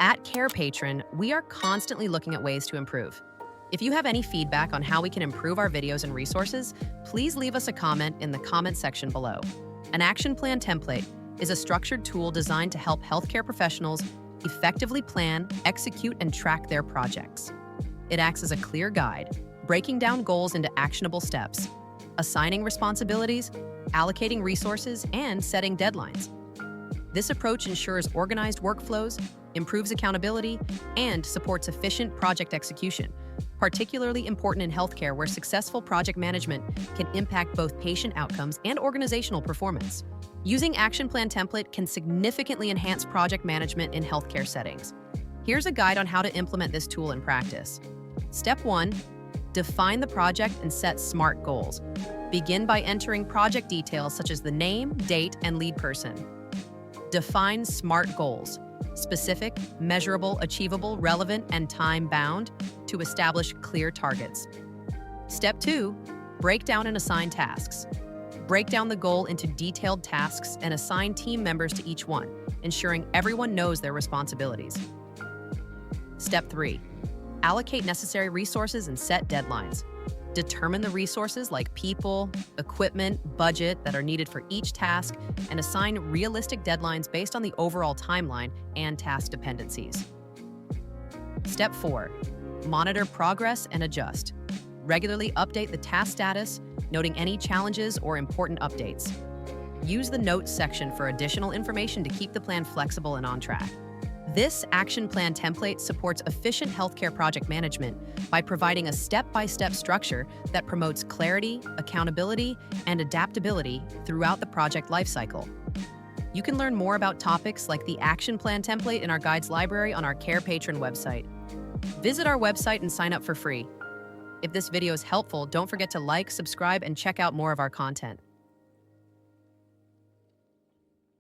At Carepatron, we are constantly looking at ways to improve. If you have any feedback on how we can improve our videos and resources, please leave us a comment in the comment section below. An action plan template is a structured tool designed to help healthcare professionals effectively plan, execute, and track their projects. It acts as a clear guide, breaking down goals into actionable steps, assigning responsibilities, allocating resources, and setting deadlines. This approach ensures organized workflows, improves accountability, and supports efficient project execution, particularly important in healthcare where successful project management can impact both patient outcomes and organizational performance. Using Action Plan Template can significantly enhance project management in healthcare settings. Here's a guide on how to implement this tool in practice. Step 1. Define the project and set SMART goals. Begin by entering project details such as the name, date, and lead person. Define SMART goals: specific, measurable, achievable, relevant, and time-bound, to establish clear targets. Step 2. Break down and assign tasks. Break down the goal into detailed tasks and assign team members to each one, ensuring everyone knows their responsibilities. Step 3. Allocate necessary resources and set deadlines. Determine the resources like people, equipment, budget that are needed for each task, and assign realistic deadlines based on the overall timeline and task dependencies. Step 4. Monitor progress and adjust. Regularly update the task status, noting any challenges or important updates. Use the notes section for additional information to keep the plan flexible and on track. This action plan template supports efficient healthcare project management by providing a step-by-step structure that promotes clarity, accountability, and adaptability throughout the project lifecycle. You can learn more about topics like the action plan template in our guides library on our Carepatron website. Visit our website and sign up for free. If this video is helpful, don't forget to like, subscribe, and check out more of our content.